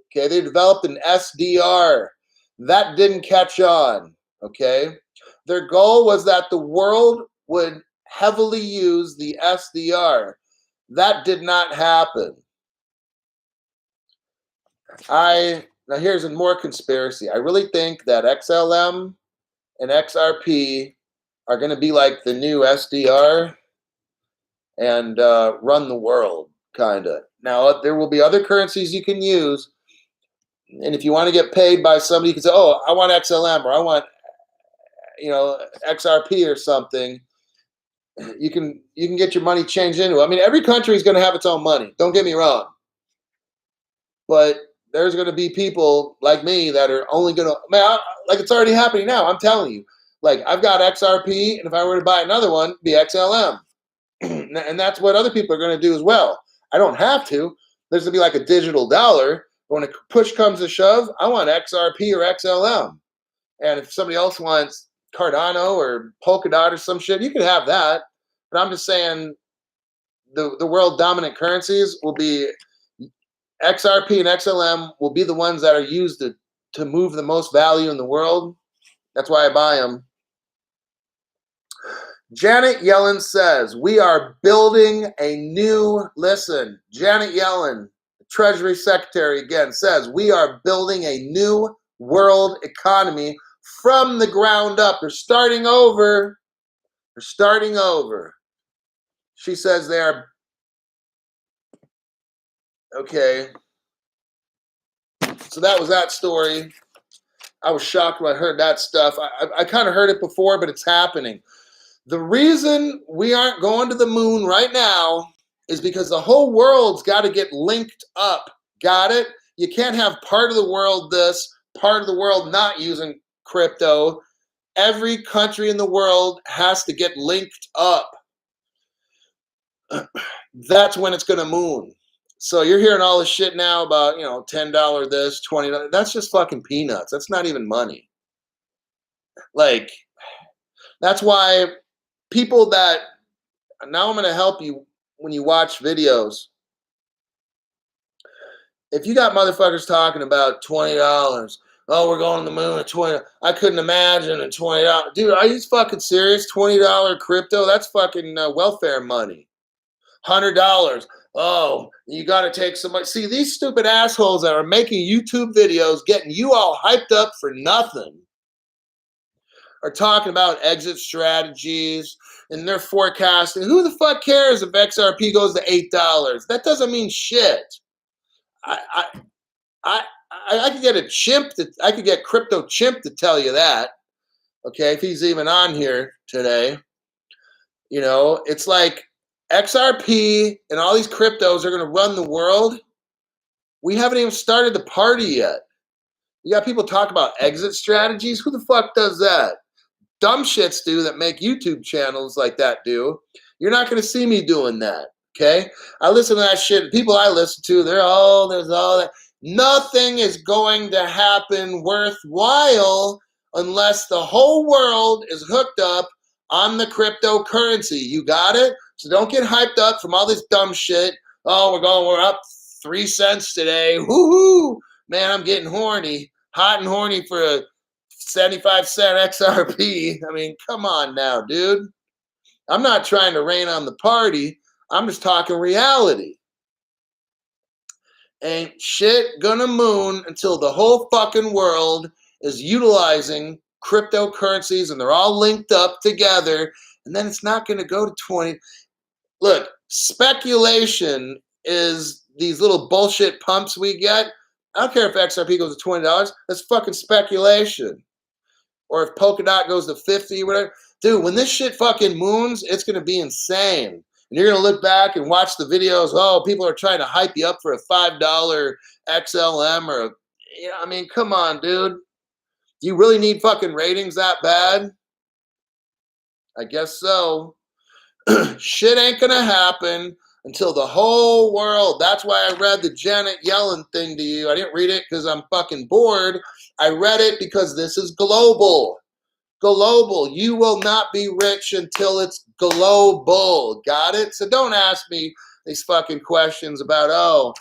Okay, they developed an SDR. That didn't catch on. Okay, their goal was that the world would heavily use the SDR. That did not happen. Now here's a more conspiracy. I really think that XLM and XRP are going to be like the new SDR and run the world, kind of. Now, there will be other currencies you can use, and if you want to get paid by somebody, you can say, oh, I want XLM, or I want, XRP or something. You can get your money changed into it. I mean, every country is going to have its own money. Don't get me wrong. But there's going to be people like me that are only going to, like it's already happening now. I'm telling you. Like, I've got XRP, and if I were to buy another one, it'd be XLM. And that's what other people are going to do as well. I don't have to. There's going to be like a digital dollar. But when a push comes to shove, I want XRP or XLM. And if somebody else wants Cardano or Polkadot or some shit, you can have that. But I'm just saying the world dominant currencies will be XRP and XLM will be the ones that are used to move the most value in the world. That's why I buy them. Janet Yellen says, we are building a new, listen, Janet Yellen, Treasury Secretary again, says, we are building a new world economy from the ground up. They're starting over. They're starting over. She says they are, okay. So that was that story. I was shocked when I heard that stuff. I kind of heard it before, but it's happening. The reason we aren't going to the moon right now is because the whole world's got to get linked up. Got it? You can't have part of the world this, part of the world not using crypto. Every country in the world has to get linked up. That's when it's going to moon. So you're hearing all this shit now about, $10 this, $20. That's just fucking peanuts. That's not even money. Like, that's why people that, now I'm going to help you when you watch videos. If you got motherfuckers talking about $20, oh, we're going to the moon at $20. I couldn't imagine at $20. Dude, are you fucking serious? $20 crypto? That's fucking welfare money. $100. Oh, you got to take somebody. See, these stupid assholes that are making YouTube videos, getting you all hyped up for nothing, are talking about exit strategies, and they're forecasting. Who the fuck cares if XRP goes to $8? That doesn't mean shit. I could get a chimp I could get Crypto Chimp to tell you that. Okay, if he's even on here today. It's like XRP and all these cryptos are going to run the world. We haven't even started the party yet. You got people talk about exit strategies. Who the fuck does that? Dumb shits do that make YouTube channels like that do. You're not going to see me doing that. Okay? I listen to that shit. People I listen to, there's all that. Nothing is going to happen worthwhile unless the whole world is hooked up on the cryptocurrency. You got it? So don't get hyped up from all this dumb shit. Oh, we're up 3 cents today. Woohoo! Man, I'm getting horny. Hot and horny for a 75-cent XRP. I mean, come on now, dude. I'm not trying to rain on the party. I'm just talking reality. Ain't shit gonna moon until the whole fucking world is utilizing cryptocurrencies and they're all linked up together. And then it's not gonna go to 20. Look, speculation is these little bullshit pumps we get. I don't care if XRP goes to $20. That's fucking speculation. Or if Polkadot goes to 50, whatever. Dude, when this shit fucking moons, it's gonna be insane. And you're gonna look back and watch the videos. Oh, people are trying to hype you up for a $5 XLM or I mean, come on, dude. Do you really need fucking ratings that bad? I guess so. Shit ain't gonna happen until the whole world. That's why I read the Janet Yellen thing to you. I didn't read it because I'm fucking bored. I read it because this is global. Global. You will not be rich until it's global. Got it? So don't ask me these fucking questions about,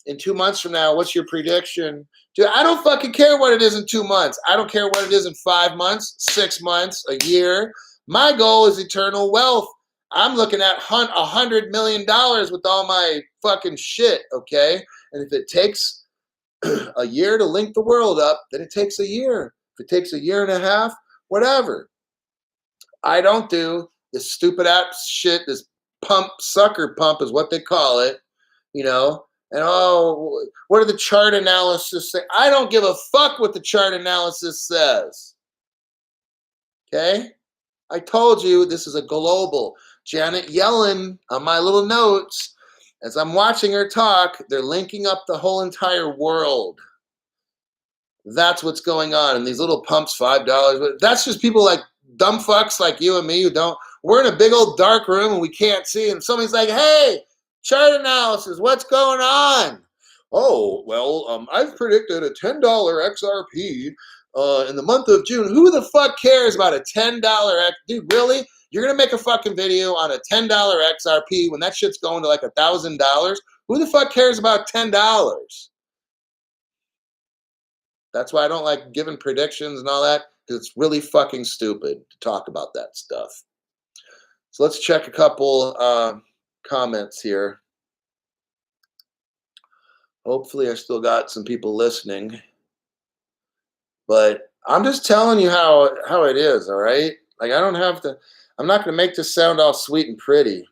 in 2 months from now, what's your prediction? Dude, I don't fucking care what it is in 2 months. I don't care what it is in 5 months, 6 months, a year. My goal is eternal wealth. I'm looking at $100 million with all my fucking shit, okay? And if it takes a year to link the world up, then it takes a year. If it takes a year and a half, whatever. I don't do this stupid ass shit, this pump, sucker pump is what they call it, and what are the chart analysis say? I don't give a fuck what the chart analysis says. Okay? I told you this is a global. Janet Yellen, on my little notes, as I'm watching her talk, they're linking up the whole entire world. That's what's going on. And these little pumps, $5, but that's just people like dumb fucks like you and me who don't. We're in a big old dark room and we can't see. And somebody's like, hey, chart analysis, what's going on? Oh, well, I've predicted a $10 XRP in the month of June. Who the fuck cares about a $10 Dude, really? You're going to make a fucking video on a $10 XRP when that shit's going to like $1,000? Who the fuck cares about $10? That's why I don't like giving predictions and all that, because it's really fucking stupid to talk about that stuff. So let's check a couple comments here. Hopefully I still got some people listening. But I'm just telling you how it is, all right? Like, I don't have to, I'm not going to make this sound all sweet and pretty.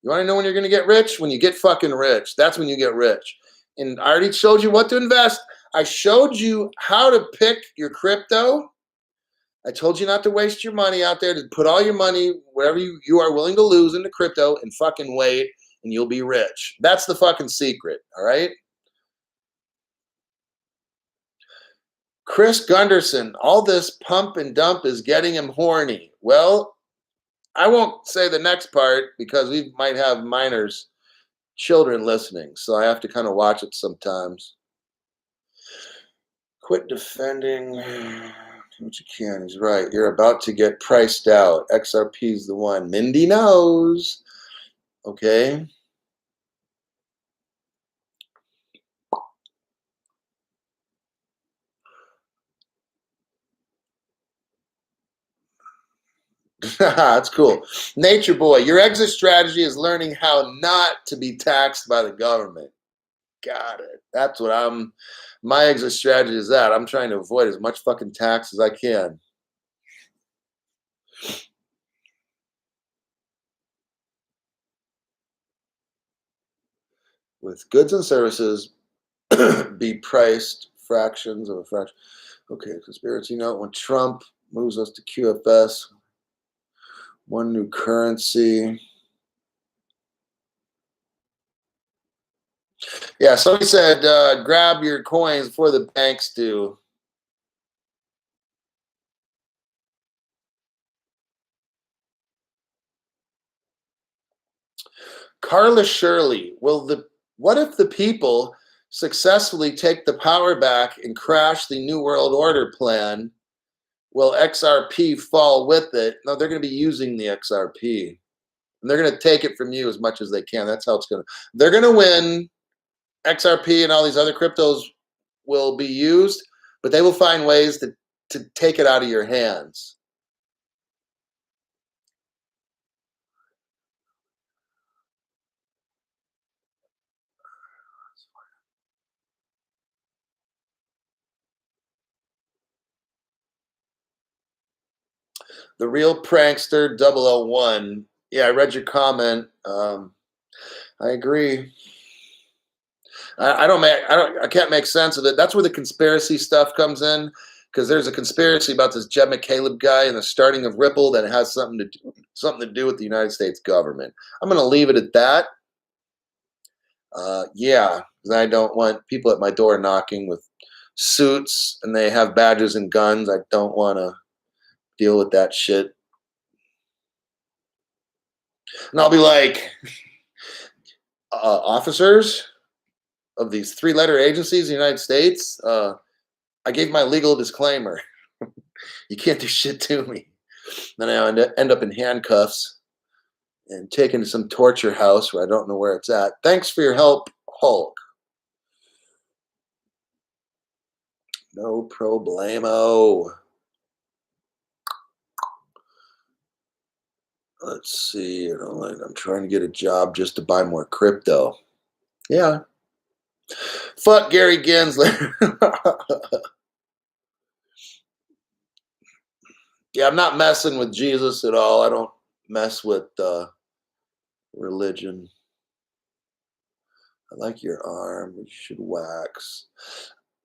You want to know when you're going to get rich? When you get fucking rich. That's when you get rich. And I already showed you what to invest. I showed you how to pick your crypto. I told you not to waste your money out there, to put all your money, whatever you are willing to lose into crypto, and fucking wait, and you'll be rich. That's the fucking secret, all right? Chris Gunderson, all this pump and dump is getting him horny. Well, I won't say the next part because we might have minors, children listening, so I have to kind of watch it sometimes. Quit defending what you can. He's right. You're about to get priced out. XRP's the one. Mindy knows. Okay. That's cool. Nature Boy, your exit strategy is learning how not to be taxed by the government. Got it. That's what my exit strategy is that. I'm trying to avoid as much fucking tax as I can. With goods and services be priced fractions of a fraction. Okay, conspiracy note. When Trump moves us to QFS, one new currency. Yeah, somebody said grab your coins before the banks do. Carla Shirley, what if the people successfully take the power back and crash the New World Order plan? Will XRP fall with it? No, they're going to be using the XRP. And they're going to take it from you as much as they can. That's how it's going to. They're going to win. XRP and all these other cryptos will be used, but they will find ways to take it out of your hands. The real prankster 001. Yeah, I read your comment. I agree. I can't make sense of it. That's where the conspiracy stuff comes in, because there's a conspiracy about this Jed McCaleb guy and the starting of Ripple that has something to do with the United States government. I'm going to leave it at that. Yeah, because I don't want people at my door knocking with suits and they have badges and guns. I don't want to deal with that shit. And I'll be like, officers of these three-letter agencies in the United States, I gave my legal disclaimer. You can't do shit to me. Then I end up in handcuffs and taken to some torture house where I don't know where it's at. Thanks for your help, Hulk. No problemo. Let's see. I'm trying to get a job just to buy more crypto. Yeah. Fuck Gary Gensler. Yeah, I'm not messing with Jesus at all. I don't mess with religion. I like your arm. You should wax.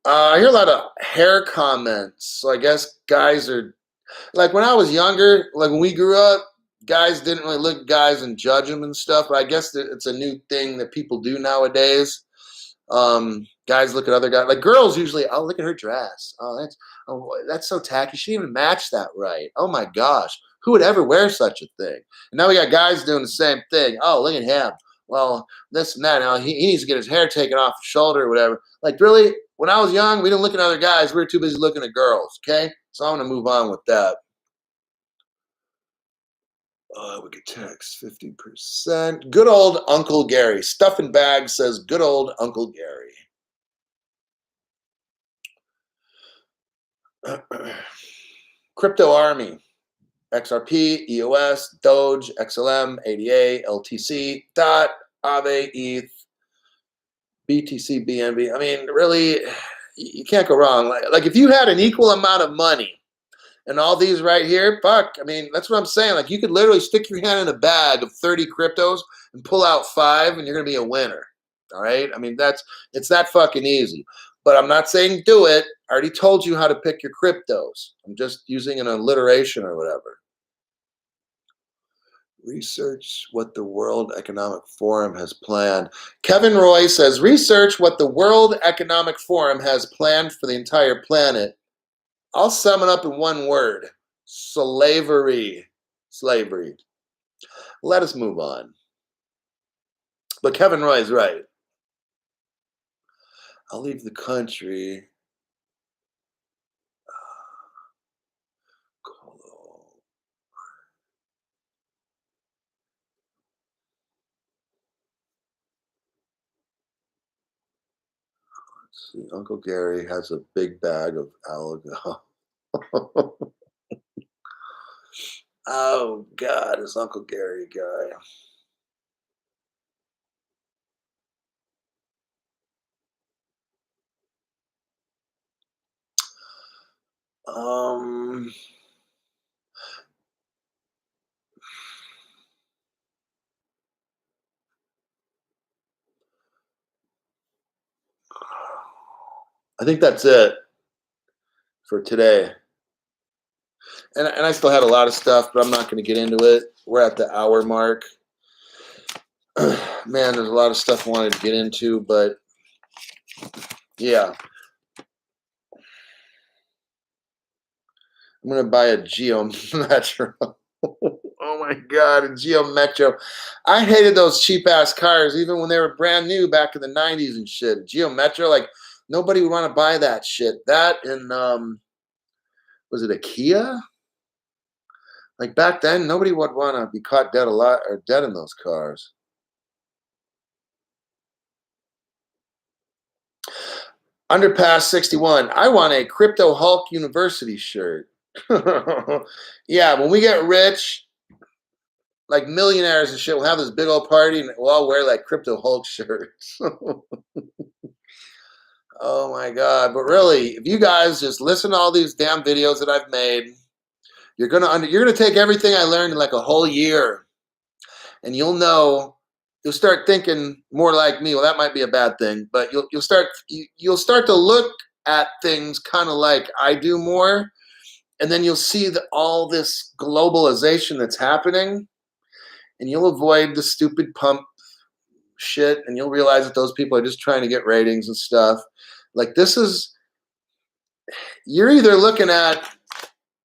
I hear a lot of hair comments. So I guess guys are like, when I was younger, like when we grew up, guys didn't really look at guys and judge them and stuff. But I guess it's a new thing that people do nowadays. Guys look at other guys, like girls usually. Oh, look at her dress. That's so tacky. She didn't even match that right. Oh my gosh, who would ever wear such a thing? And now we got guys doing the same thing. Oh, look at him. Well, this and that. Now he needs to get his hair taken off his shoulder or whatever. Like, really? When I was young, we didn't look at other guys. We were too busy looking at girls. Okay, so I'm gonna move on with that. We could tax 50%. Good old Uncle Gary. Stuff and Bag says, good old Uncle Gary. Crypto Army. XRP, EOS, Doge, XLM, ADA, LTC, DOT, Aave, ETH, BTC, BNB. I mean, really, you can't go wrong. Like if you had an equal amount of money and all these right here, fuck, I mean, that's what I'm saying. Like, you could literally stick your hand in a bag of 30 cryptos and pull out 5 and you're going to be a winner. All right? I mean, it's that fucking easy. But I'm not saying do it. I already told you how to pick your cryptos. I'm just using an alliteration or whatever. Research what the World Economic Forum has planned. Kevin Roy says, research what the World Economic Forum has planned for the entire planet. I'll sum it up in one word. Slavery. Slavery. Let us move on. But Kevin Roy is right. I'll leave the country. See, Uncle Gary has a big bag of algo. Oh God, this Uncle Gary guy. I think that's it for today. And I still had a lot of stuff, but I'm not going to get into it. We're at the hour mark. Man, there's a lot of stuff I wanted to get into, but yeah. I'm going to buy a Geo Metro. Oh my God, a Geo Metro. I hated those cheap ass cars, even when they were brand new back in the 90s and shit. A Geo Metro, like, nobody would want to buy that shit. That and, was it a Kia? Like, back then, nobody would want to be caught dead in those cars. Underpass 61. I want a Crypto Hulk University shirt. Yeah, when we get rich, like millionaires and shit, we'll have this big old party and we'll all wear like Crypto Hulk shirts. Oh my God. But really, if you guys just listen to all these damn videos that I've made, You're gonna take everything I learned in like a whole year, and you'll start thinking more like me. Well, that might be a bad thing, but you'll start to look at things kind of like I do more, and then you'll see all this globalization that's happening, and you'll avoid the stupid pump shit, and you'll realize that those people are just trying to get ratings and stuff. Like you're either looking at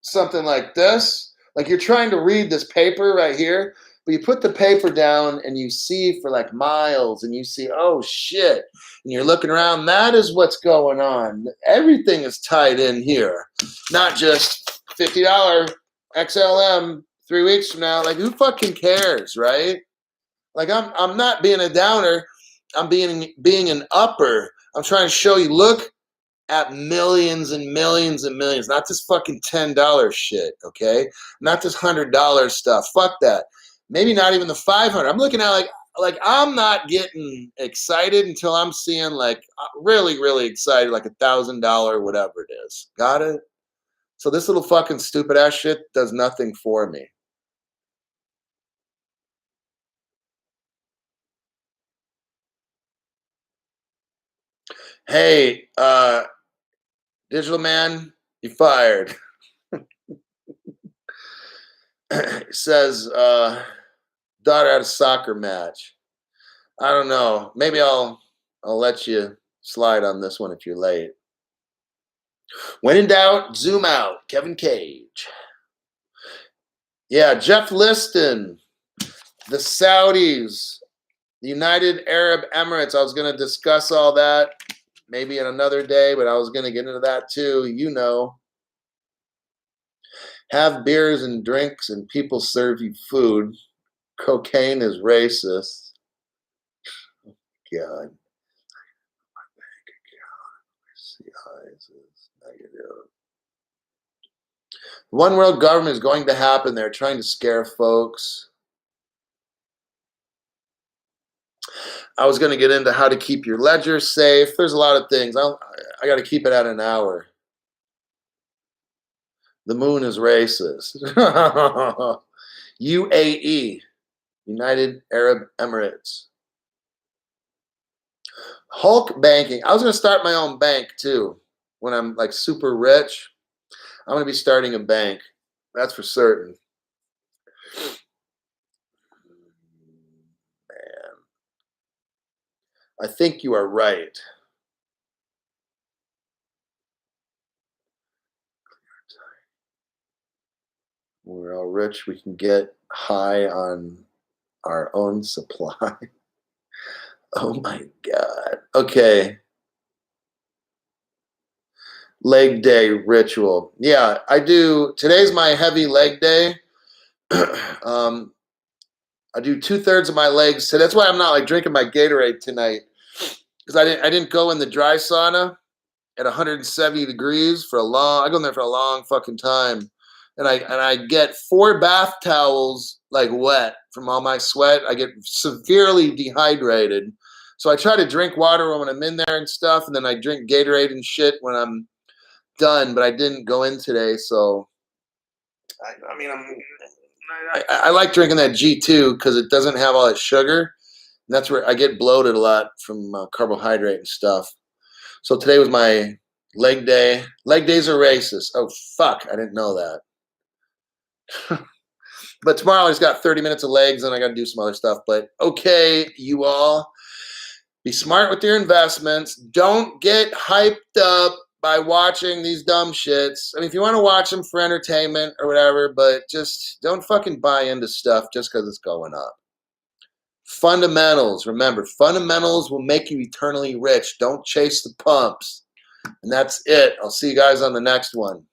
something like this, like you're trying to read this paper right here, but you put the paper down and you see for like miles, and you see, oh shit, and you're looking around. That is what's going on. Everything is tied in here, not just $50 XLM 3 weeks from now. Like, who fucking cares, right? Like, I'm not being a downer. I'm being an upper. I'm trying to show you, look at millions and millions and millions, not this fucking $10 shit, okay? Not this $100 stuff. Fuck that. Maybe not even the 500. I'm looking at like I'm not getting excited until I'm seeing like really, really excited, like $1,000, whatever it is. Got it? So this little fucking stupid ass shit does nothing for me. Hey, Digital Man, you fired. It says, daughter at a soccer match. I don't know. Maybe I'll let you slide on this one if you're late. When in doubt, zoom out. Kevin Cage. Yeah, Jeff Liston, the Saudis, the United Arab Emirates. I was going to discuss all that maybe in another day, but I was going to get into that too. You know, have beers and drinks and people serve you food. Cocaine is racist. God. My bank account, CIs is negative. One world government is going to happen. They're trying to scare folks. I was going to get into how to keep your ledger safe. There's a lot of things. I got to keep it at an hour. The moon is racist. UAE, United Arab Emirates. Hulk banking. I was going to start my own bank too. When I'm like super rich, I'm going to be starting a bank. That's for certain. Man, I think you are right. When we're all rich, we can get high on our own supply. Oh my God. Okay. Leg day ritual. Yeah, I do. Today's my heavy leg day. I do 2/3 of my legs. So that's why I'm not like drinking my Gatorade tonight, because I didn't go in the dry sauna at 170 degrees for I go in there for a long fucking time. And I get 4 bath towels like wet from all my sweat. I get severely dehydrated. So I try to drink water when I'm in there and stuff, and then I drink Gatorade and shit when I'm done. But I didn't go in today, so I mean I like drinking that G2 because it doesn't have all that sugar. And that's where I get bloated a lot from carbohydrate and stuff. So today was my leg day. Leg days are racist. Oh fuck, I didn't know that. But tomorrow I just got 30 minutes of legs and I got to do some other stuff. But okay, you all, be smart with your investments. Don't get hyped up by watching these dumb shits. I mean, if you want to watch them for entertainment or whatever, but just don't fucking buy into stuff just because it's going up. Fundamentals. Remember, fundamentals will make you eternally rich. Don't chase the pumps. And that's it. I'll see you guys on the next one.